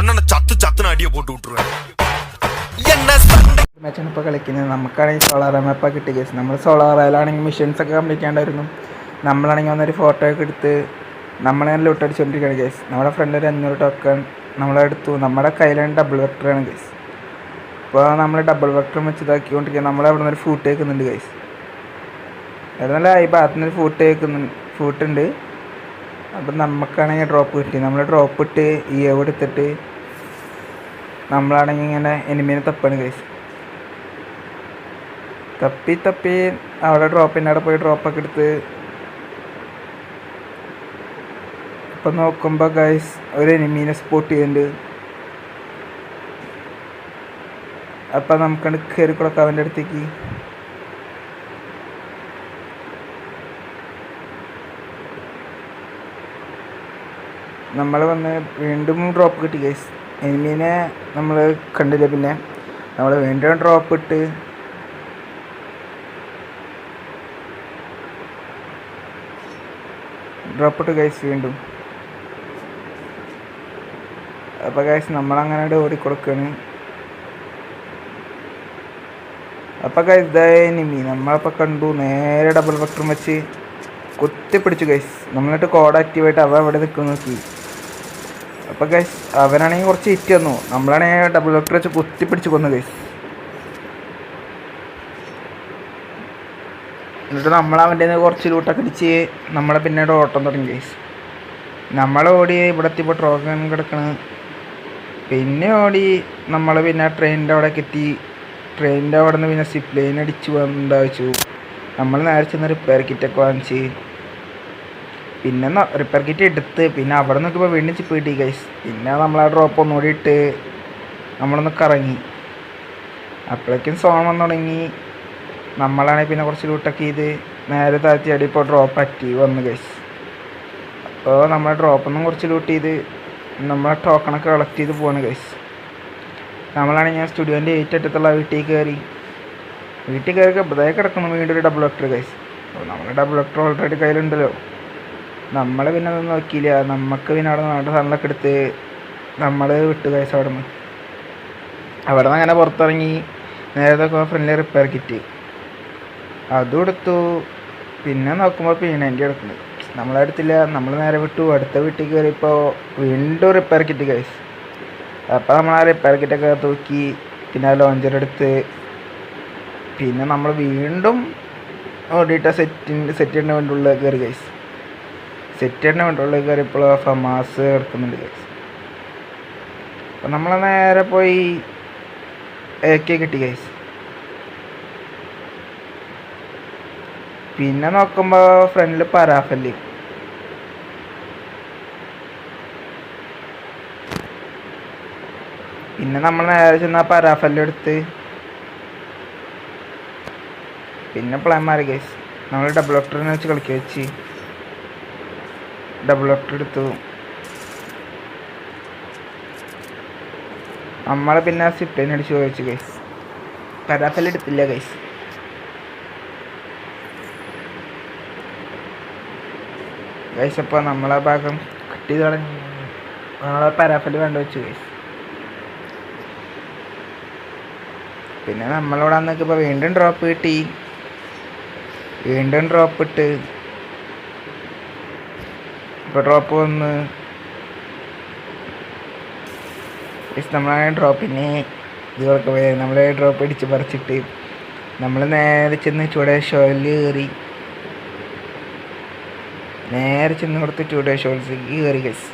കൊണ്ണ ചത്തിന് അടിയെ pot വിട്ടുരുവ മാച്ചാണ് ഇപ്പോൾ കളിക്കുന്നത്. നമുക്കാണെങ്കിൽ സോളാർ മാപ്പൊക്കെ കിട്ടി കേസ്. നമ്മൾ സോളാറിലാണെങ്കിൽ മിഷൻസ് ഒക്കെ കംപ്ലീറ്റ് ചെയ്യാണ്ടായിരുന്നു. നമ്മളാണെങ്കിൽ വന്നൊരു ഫോട്ടോ ഒക്കെ എടുത്ത് നമ്മളെല്ലാം ലൂട്ടടിച്ചുകൊണ്ടിരിക്കുകയാണ് കേസ്. നമ്മുടെ ഫ്രണ്ട് ഒരു 500 ടോക്കൺ നമ്മളെടുത്തു. നമ്മുടെ കയ്യിലാണ് ഡബിൾ വെക്ടറാണ് കേസ്. ഇപ്പോൾ നമ്മൾ ഡബിൾ വെക്ടറും വെച്ച് ഇതാക്കിക്കൊണ്ടിരിക്കുക. നമ്മളവിടെ നിന്നൊരു ഫൂട്ട് കേൾക്കുന്നുണ്ട് കേസ്. അത് നല്ല ഈ ഭാഗത്തു നിന്നൊരു ഫൂട്ടുണ്ട്. അപ്പം നമുക്കാണെങ്കിൽ ഡ്രോപ്പ് കിട്ടി. നമ്മൾ ഡ്രോപ്പ് ഇട്ട് എവിടെ എടുത്തിട്ട് നമ്മളാണെങ്കിൽ ഇങ്ങനെ എനിമീനെ തപ്പാണ് കേസ്. തപ്പി അവിടെ ഡ്രോപ്പിൻ്റെ അവിടെ പോയി ഡ്രോപ്പൊക്കെ എടുത്ത് ഇപ്പം നോക്കുമ്പോൾ ഗൈസ് ഒരു എനിമീനെ സ്പോട്ട് ചെയ്യുന്നുണ്ട്. അപ്പം നമുക്കത് കയറി കൊടുക്കാം അവൻ്റെ അടുത്തേക്ക്. നമ്മൾ വന്ന് വീണ്ടും ഡ്രോപ്പ് കിട്ടി ഗൈസ്. എനിമീനെ നമ്മൾ കണ്ടില്ല. പിന്നെ നമ്മൾ വീണ്ടും ഡ്രോപ്പ് ഇട്ട് ഗൈസ് വീണ്ടും. അപ്പോൾ ഗൈസ് നമ്മളങ്ങനെ ഓടിക്കൊടുക്കുകയാണ്. അപ്പോൾ ഗൈസ് ഇതായി നമ്മളപ്പോൾ കണ്ടു. നേരെ ഡബിൾ വെക്ടറും വെച്ച് കുത്തിപ്പിടിച്ചു ഗൈസ്. നമ്മളിട്ട് കോഡ് ആക്റ്റീവായിട്ട് അവ അവിടെ നിൽക്കും നോക്കി. അപ്പോൾ ഗൈസ് അവനാണെങ്കിൽ കുറച്ച് ഹിറ്റ് തന്നു. നമ്മളാണെങ്കിൽ ഡബിൾ വെക്ടർ വെച്ച് കുത്തിപ്പിടിച്ച് കൊന്നു ഗൈസ്. എന്നിട്ട് നമ്മളവൻ്റെ കുറച്ച് ലൂട്ടൊക്കെ അടിച്ച് നമ്മളെ പിന്നീട് ഓട്ടം തുടങ്ങി ഗൈസ്. നമ്മളോടി ഇവിടെ എത്തിയപ്പോൾ ട്രോഗൻ കിടക്കണ്. പിന്നെ ഓടി നമ്മൾ പിന്നെ ട്രെയിനിൻ്റെ അവിടേക്ക് എത്തി. ട്രെയിനിൻ്റെ അവിടെ നിന്ന് പിന്നെ സിപ്പ് ലൈൻ അടിച്ച് വന്നുണ്ടാച്ചു. നമ്മൾ നേരെ ചെന്ന് റിപ്പയർ കിറ്റൊക്കെ വാങ്ങിച്ച് പിന്നെ റിപ്പയർ കിറ്റ് എടുത്ത് പിന്നെ അവിടെ നോക്കിയപ്പോൾ വീണ്ടും ചിപ്പ് കിട്ടി ഗൈസ്. പിന്നെ നമ്മൾ ആ ഡ്രോപ്പ് ഒന്നുകൂടി ഇട്ട് നമ്മളൊന്ന് കറങ്ങി. അപ്പോഴേക്കും സോൺ വന്നു തുടങ്ങി. നമ്മളാണെങ്കിൽ പിന്നെ കുറച്ച് ലൂട്ടൊക്കെ ചെയ്ത് നേരെ താഴ്ത്തി അടി. ഇപ്പോൾ ഡ്രോപ്പ് ആക്റ്റീവ് വന്നു ഗൈസ്. അപ്പോൾ നമ്മൾ ഡ്രോപ്പൊന്നും കുറച്ച് ലൂട്ട് ചെയ്ത് നമ്മളെ ടോക്കണൊക്കെ കളക്ട് ചെയ്ത് പോവാണ് ഗൈസ്. നമ്മളാണെങ്കിൽ സ്റ്റുഡിയോൻ്റെ 8 അടുത്തുള്ള വീട്ടിൽ കയറി ഇതായി കിടക്കുന്നു വീണ്ടും ഒരു ഡബിൾ വെക്ടർ ഗൈസ്. അപ്പോൾ നമ്മൾ ഡബിൾ വെക്ടർ ഓൾറെഡി കയ്യിലുണ്ടല്ലോ. നമ്മൾ പിന്നെ അതൊന്നും നോക്കിയില്ല. നമുക്ക് പിന്നെ അവിടെ നിന്ന് സണ്ണൊക്കെ എടുത്ത് നമ്മൾ വിട്ടു ഗൈസ്. അവിടെ നിന്ന് അങ്ങനെ പുറത്തിറങ്ങി നേരത്തെ ഫ്രണ്ട്ലി റിപ്പയർ കിറ്റ് അതും എടുത്തു. പിന്നെ നോക്കുമ്പോൾ പീണേൻ്റെ എടുക്കുന്നത് നമ്മളെടുത്തില്ല. നമ്മൾ നേരെ വിട്ടു. അടുത്ത വീട്ടിൽ കയറിയപ്പോൾ വീണ്ടും റിപ്പയർ കിറ്റ് ഗൈസ്. അപ്പോൾ നമ്മൾ ആ റിപ്പയർ കിറ്റൊക്കെ തൂക്കി പിന്നെ ആ ലോഞ്ചർ എടുത്ത് പിന്നെ നമ്മൾ വീണ്ടും ഓടിയിട്ട സെറ്റിൻ്റെ വേണ്ടി ഉള്ളിൽ കയറി ഗൈസ്. സെറ്റിൻ്റെ വേണ്ടി ഉള്ളിൽ കയറിയപ്പോൾ ഫമാസ് കിടക്കുന്നുണ്ട് ഗൈസ്. അപ്പം നമ്മൾ നേരെ പോയി AK കിട്ടി ഗൈസ്. പിന്നെ നോക്കുമ്പോൾ ഫ്രണ്ടിൽ പരാഫല്. പിന്നെ നമ്മൾ നേരെ ചെന്ന് ആ പരാഫല്ലെടുത്ത് പിന്നെ പ്ലാൻ മാറി ഗൈസ്. നമ്മൾ ഡബിൾ വെക്ടറിനെ വെച്ച് കളിക്കുക വെച്ച് ഡബിൾ വെക്ടർ എടുത്തു. നമ്മൾ പിന്നെ സിപ്ലൈൻ അടിച്ച് ചോദിച്ചു ഗൈസ്. പരാഫല് എടുത്തില്ല ഗൈസ്. ഗൈസ് അപ്പോൾ നമ്മളെ ഭാഗം കട്ട് ചെയ്ത് കളഞ്ഞു. നമ്മളെ പരാഫല് വേണ്ട വെച്ചു ഗൈസ്. പിന്നെ നമ്മളോട് അന്നൊക്കെ ഇപ്പോൾ വീണ്ടും ഡ്രോപ്പ് കിട്ടി. വീണ്ടും ഡ്രോപ്പ് ഇട്ട് ഇപ്പോൾ ഡ്രോപ്പ് വന്ന് ഗൈസ്. നമ്മളാണ് ഡ്രോപ്പിനെ ഇതൊക്കെ പോയി. നമ്മൾ ഡ്രോപ്പ് അടിച്ച് പറിച്ചിട്ട് നമ്മൾ നേരെ ചെന്ന് ചൂടെ ഷോയിൽ കയറി. നേരെ ചെന്ന് കൊടുത്ത് 2 ഡേ ഷോൾസിലേക്ക് കയറി ഗൈസ്.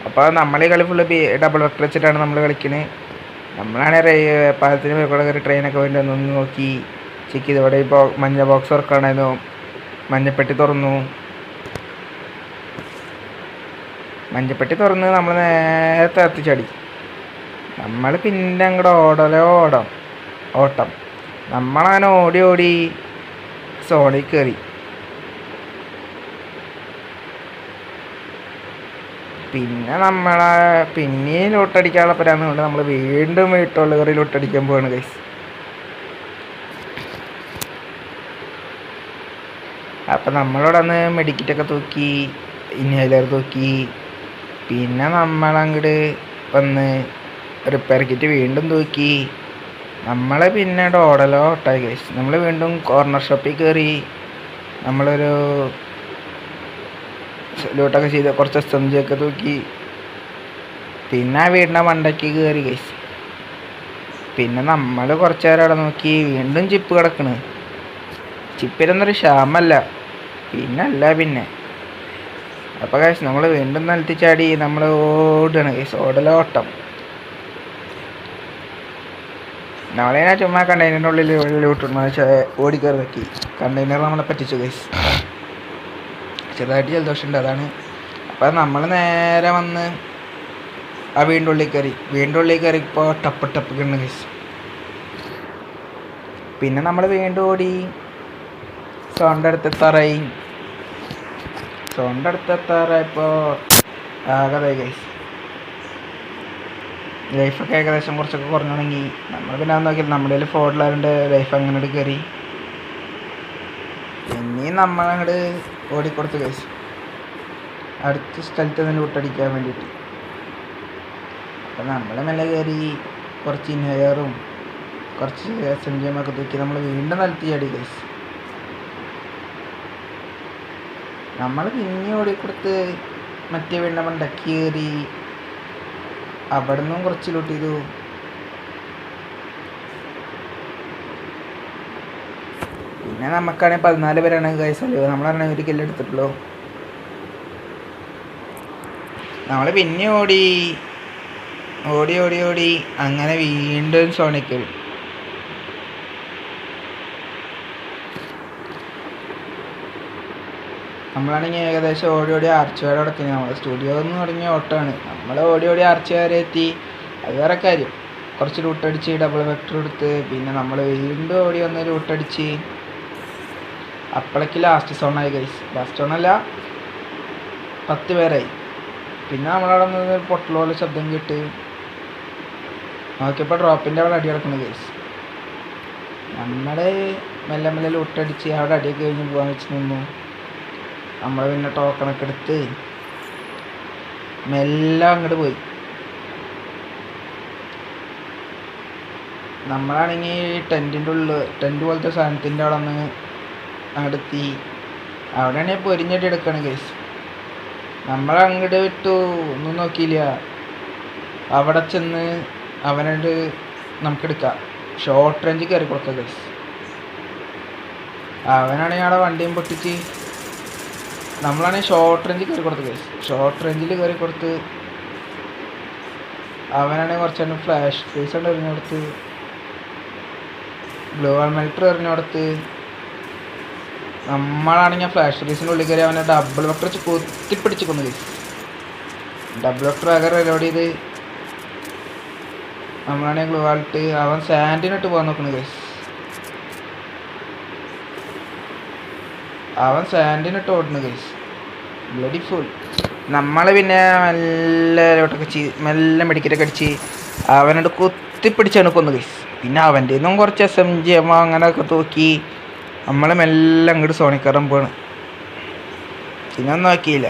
അപ്പോൾ നമ്മളീ കളി ഫുള്ള് ഡബിൾ വെക്ടർ വെച്ചിട്ടാണ് നമ്മൾ കളിക്കുന്നത്. നമ്മളാണെങ്കിൽ പാലത്തിന് മേൽക്കൂടെ കയറി ട്രെയിനൊക്കെ വേണ്ടി ഒന്ന് നോക്കി ചെക്ക് ചെയ്ത്. ഇവിടെ ഇപ്പോൾ മഞ്ഞ ബോക്സ് വർക്കാണായിരുന്നു. മഞ്ഞപ്പെട്ടി തുറന്ന് നമ്മൾ നേരത്തെ എത്തിച്ചടി. നമ്മൾ പിന്നെ അങ്ങോട്ട് ഓട്ടം നമ്മളങ്ങനെ ഓടി സോണിൽ കയറി. പിന്നെ നമ്മളെ പിന്നെയും ലൂട്ടടിക്കാനുള്ള പരാന്നുകൊണ്ട് നമ്മൾ വീണ്ടും വീട്ടുള്ള കയറി ലൂട്ടടിക്കാൻ പോവാണ് ഗൈസ്. അപ്പം നമ്മളോട് അന്ന് മെഡിക്കറ്റൊക്കെ തൂക്കി ഇൻഹേലർ തൂക്കി. പിന്നെ നമ്മളങ്ങോട്ട് വന്ന് റിപ്പയർ കിറ്റ് വീണ്ടും തൂക്കി. നമ്മളെ പിന്നെ ഓടലോ ഒട്ടായി ഗൈസ്. നമ്മൾ വീണ്ടും കോർണർ ഷോപ്പിൽ കയറി. നമ്മളൊരു ലൂട്ടൊക്കെ ചെയ്ത് കുറച്ച് SMG ഒക്കെ തൂക്കി. പിന്നെ ആ വീടിൻ്റെ മണ്ടയ്ക്ക് കയറി ഗൈസ്. പിന്നെ നമ്മൾ കുറച്ച് നേരം അവിടെ നോക്കി. വീണ്ടും ചിപ്പ് കിടക്കണ്. ചിപ്പിലൊന്നൊരു ക്ഷാമല്ല. പിന്നെ അപ്പോൾ ഗൈസ് നമ്മൾ വീണ്ടും നിലത്തി ചാടി. നമ്മൾ ഓടുകയാണ് ഗൈസ്. ഓടലോട്ടം. നമ്മളിങ്ങനെ ചുമ്മാ കണ്ടെയ്നറിൻ്റെ ഉള്ളിൽ ലൂട്ടിട്ട് ഓടിക്കയറി നോക്കി. കണ്ടെയ്നർ നമ്മളെ പറ്റിച്ചു ഗൈസ്. ചെറുതായിട്ട് ജലദോഷമുണ്ട്, അതാണ്. അപ്പോൾ നമ്മൾ നേരെ വന്ന് ആ വീണ്ടും ഉള്ളിൽ കയറി. ഇപ്പോൾ ടപ്പ് കിണ്ണ ഗൈസ്. പിന്നെ നമ്മൾ വീണ്ടും ഓടി സോണിൻ്റെ അടുത്തെത്താറായപ്പോൾ ആകെ ഗൈസ്. ലൈഫൊക്കെ ഏകദേശം കുറച്ചൊക്കെ കുറഞ്ഞു തുടങ്ങി. നമ്മൾ പിന്നെ അത് നോക്കിയാൽ നമ്മുടെ കയ്യിൽ ഫോണിലായതുകൊണ്ട് ലൈഫ് അങ്ങനെ കയറി. ഇനിയും നമ്മളങ്ങോട്ട് ഓടിക്കൊടുത്ത് ഗൈസ് അടുത്ത സ്ഥലത്ത് നിന്ന് ലൂട്ടടിക്കാൻ വേണ്ടിയിട്ട്. അപ്പം നമ്മൾ മെല്ലെ കയറി കുറച്ച് ഇൻഹേലറും കുറച്ച് SMG ഒക്കെ തൂക്കി നമ്മൾ വീണ്ടും നിലത്തി ചാടി ഗൈസ്. നമ്മൾ പിന്നെ ഓടിക്കൊടുത്ത് മറ്റേ വീണ്ടും മണ്ടക്കി കയറി. അവിടെ നിന്നും കുറച്ച് ലൂട്ട് ചെയ്തു. പിന്നെ നമുക്കാണെങ്കിൽ 14 പേരാണ് ഗൈസ് അല്ലേ. നമ്മളാണെങ്കിൽ ഒരു കില്ല് എടുത്തിട്ടുള്ളൂ. നമ്മൾ പിന്നെ ഓടി അങ്ങനെ വീണ്ടും സോണിക്ക്. നമ്മളാണെങ്കിൽ ഏകദേശം ഓടി ആർച്ച് വരെ എത്തി. നമ്മൾ സ്റ്റുഡിയോ എന്ന് തുടങ്ങിയ ഓട്ടമാണ്. നമ്മൾ ഓടി ആർച്ച് വരെ എത്തി. അത് വേറെ കാര്യം. കുറച്ച് ലൂട്ടടിച്ച് ഡബിൾ വെക്ടർ എടുത്ത് പിന്നെ നമ്മൾ വീണ്ടും ഓടി വന്ന് ലൂട്ടടിച്ച് അപ്പോഴേക്ക് ലാസ്റ്റ് സോണായി ഗൈസ്. ലാസ്റ്റ് സോണല്ല, 10 പേരായി. പിന്നെ നമ്മളവിടെ നിന്ന് പൊട്ടൽ പോലെ ശബ്ദം കേട്ട് നോക്കിയപ്പോൾ ഡ്രോപ്പിൻ്റെ അവിടെ അടി കിടക്കുന്നത് ഗൈസ്. നമ്മൾ മെല്ലെ ലൂട്ടടിച്ച് അവിടെ അടിയൊക്കെ കഴിഞ്ഞ് പോകാൻ വെച്ച് നിന്നു. നമ്മൾ പിന്നെ ടോക്കണൊക്കെ എടുത്ത് മെല്ലെ അങ്ങോട്ട് പോയി. നമ്മളാണെങ്കിൽ ടെൻറ്റിൻ്റെ ഉള്ളിൽ ടെൻറ്റ് പോലത്തെ സാധനത്തിൻ്റെ അവിടെ നിന്ന് അങ്ങോട്ടെത്തി. അവിടെയാണെങ്കിൽ പൊരിഞ്ഞിട്ട് എടുക്കണം ഗൈസ്. നമ്മളങ്ങോട്ട് വിട്ടു, ഒന്നും നോക്കിയില്ല. അവിടെ ചെന്ന് അവനോട് നമുക്കെടുക്കാം. ഷോർട്ട് റേഞ്ച് കയറി കൊടുക്കാം ഗൈസ്. അവനാണെങ്കിൽ അവിടെ വണ്ടിയും പൊട്ടിച്ച് നമ്മളാണെങ്കിൽ ഷോർട്ട് റേഞ്ചിൽ കയറി കൊടുത്തു ഗൈസ്. ഷോർട്ട് റേഞ്ചിൽ കയറി കൊടുത്ത് അവനാണെങ്കിൽ കുറച്ച് ഫ്ലാഷ് ഫേസ് കൊണ്ട് എറിഞ്ഞു കൊടുത്ത്, ഗ്ലൂ വാൾ മെൽറ്റർ എറിഞ്ഞു കൊടുത്ത്. നമ്മളാണെങ്കിൽ ഫ്ലാഷ് ഫേസിൻ്റെ ഉള്ളിൽ കയറി അവനെ ഡബിൾ വെക്ടർ വെച്ച് കുത്തിപ്പിടിച്ച് കൊന്നു ഗൈസ്. ഡബിൾ വെക്ടർ ആകെ റെലോഡ് ചെയ്ത് നമ്മളാണെങ്കിൽ ഗ്ലൂ വാളിട്ട് അവൻ സാൻഡിനിട്ട് പോകാൻ നോക്കുന്നു ഗൈസ്. അവൻ സാൻഡിനിട്ട് ഓടുന്നു ഗൈസ്. Bloody full. നമ്മൾ പിന്നെ മെല്ലെ മെഡിക്കറ്റൊക്കെ അടിച്ച് അവനോട് കുത്തിപ്പിടിച്ചാണ് കൊന്നു ഗൈസ്. പിന്നെ അവൻ്റെ നിന്നും കുറച്ച് SMG അങ്ങനെയൊക്കെ തൂക്കി നമ്മൾ മെല്ലെ അങ്ങോട്ട് സോണിക്കറൻ പോണ്. പിന്നെ ഒന്നും നോക്കിയില്ല.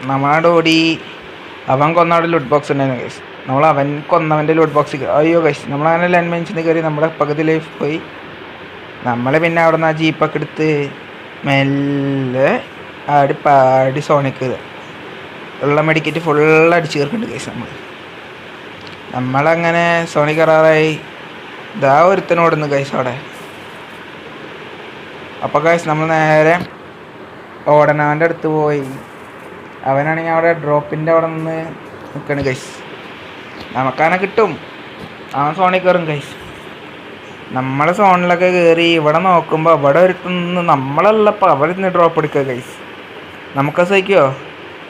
നമ്മളവിടെ ഓടി. അവൻ കൊന്നവിടെ ലൂട്ട് ബോക്സ് ഉണ്ടായിരുന്നു ഗൈസ്. അവൻ കൊന്നവൻ്റെ ലൂട്ട് ബോക്സ്. അയ്യോ ഗൈസ്, നമ്മളങ്ങനെ ലാൻഡ് മൈൻസിൽ നിന്ന് കയറി നമ്മുടെ പകുതി ലൈഫ് പോയി. നമ്മൾ പിന്നെ അവിടെ നിന്ന് ആ ജീപ്പൊക്കെ എടുത്ത് മെല്ലെ പാടി സോണിക്ക് ഉള്ള മെഡിക്കറ്റ് ഫുള്ള് അടിച്ച് ചേർക്കുന്നുണ്ട് ഗൈസ്. നമ്മളങ്ങനെ സോണി കയറാറായി. ഇതാ ഒരുത്തനോടുന്നു ഗൈസ് അവിടെ. അപ്പോൾ ഗൈസ് നമ്മൾ നേരെ ഓടനവൻ്റെ അടുത്ത് പോയി. അവനാണെങ്കിൽ അവിടെ ഡ്രോപ്പിൻ്റെ അവിടെ നിന്ന് നിൽക്കണ് ഗൈസ്. നമുക്കങ്ങനെ കിട്ടും. അവൻ സോണിൽ കയറും ഗൈസ്. നമ്മൾ സോണിലൊക്കെ കയറി ഇവിടെ നോക്കുമ്പോൾ അവിടെ ഒരുത്തുനിന്ന് നമ്മളല്ലപ്പോൾ അവിടെ നിന്ന് ഡ്രോപ്പ് എടുക്കുക ഗൈസ്. നമുക്കത് സഹിക്കുമോ?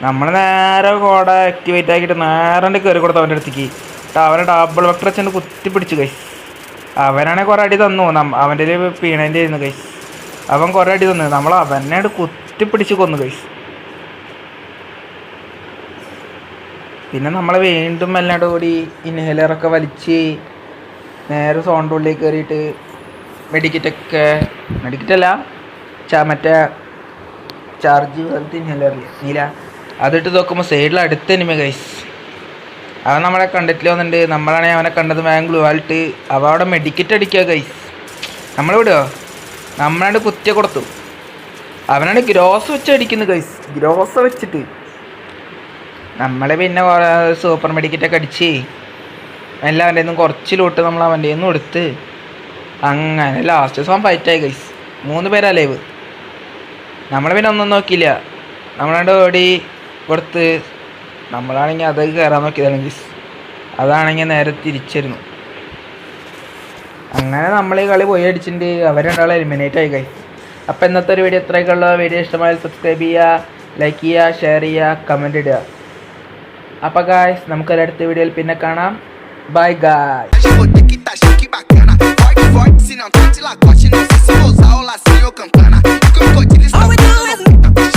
നമ്മൾ നേരെ കോട ആക്ടിവേറ്റ് ആക്കിയിട്ട് നേരെ കയറി കൊടുത്തു അവൻ്റെ അടുത്തേക്ക്. അവനെ ഡബിൾ വെക്ടർ വെച്ചുകൊണ്ട് കുത്തിപ്പിടിച്ചു ഗൈസ്. അവനാണെങ്കിൽ കുറേ അടി തന്നു. അവൻ്റെ പീണേൻ്റെ ആയിരുന്നു ഗൈസ്. അവൻ കുറേ അടി തന്നു. നമ്മൾ അവനെ കുത്തിപ്പിടിച്ച് കൊന്നു ഗൈസ്. പിന്നെ നമ്മൾ വീണ്ടും അല്ലാണ്ട് കൂടി ഇൻഹേലറൊക്കെ വലിച്ച് നേരെ സോണിൻ്റെ ഉള്ളിൽ കയറിയിട്ട് മെഡിക്കറ്റല്ല മറ്റേ ചാർജ് പോലത്തെ ഇനിയല്ലോ അറിയാം നീല. അതിട്ട് നോക്കുമ്പോൾ സൈഡിൽ അടുത്ത എനിമ ഗൈസ്. അവൻ നമ്മളെ കണ്ടിട്ടില്ല വന്നിട്ടുണ്ട്. നമ്മളാണെങ്കിൽ അവനെ കണ്ടത് ബാംഗ്ലൂർ ആയിട്ട് അവ അവിടെ മെഡിക്കറ്റ് അടിക്കുക ഗൈസ്. നമ്മൾ വിടുക നമ്മളാണ്ട് കുത്തിയ കൊടുത്തു. അവനാണ് ഗ്രോസ് വെച്ച് അടിക്കുന്നത് ഗൈസ്. ഗ്രോസ് വെച്ചിട്ട് നമ്മൾ പിന്നെ സൂപ്പർ മെഡിക്കറ്റൊക്കെ അടിച്ച് എല്ലാവൻ്റെ നിന്നും കുറച്ച് ലൂട്ട് നമ്മൾ അവൻ്റെ നിന്ന് കൊടുത്ത് അങ്ങനെ ലാസ്റ്റ് ദിവസം ഫൈറ്റായി ഗൈസ്. 3 പേരാ ലൈവ്. നമ്മൾ പിന്നെ ഒന്നും നോക്കിയില്ല. നമ്മളാണ്ട് ഓടി കൊടുത്ത് നമ്മളാണെങ്കിൽ അത് കയറാൻ നോക്കിയതാണ് ഗൈസ്. അതാണെങ്കിൽ നേരെ തിരിച്ചിരുന്നു. അങ്ങനെ നമ്മൾ ഈ കളി പോയി അടിച്ചിട്ടുണ്ട്. അവർ രണ്ടാളും എലിമിനേറ്റ് ആയി ഗൈസ്. അപ്പോൾ ഇന്നത്തെ ഒരു വീഡിയോ എത്രയൊക്കെ ഉള്ള വീഡിയോ ഇഷ്ടമായാൽ സബ്സ്ക്രൈബ് ചെയ്യുക, ലൈക്ക് ചെയ്യുക, ഷെയർ ചെയ്യുക, കമൻറ്റ് ഇടുക. അപ്പോൾ ഗായ്സ് നമുക്കൊരു അടുത്ത വീഡിയോയിൽ പിന്നെ കാണാം. Bye guys. Forte, se não tá de lacote, não sei se vou usar o lacinho ou campana. Que eu tô de lista,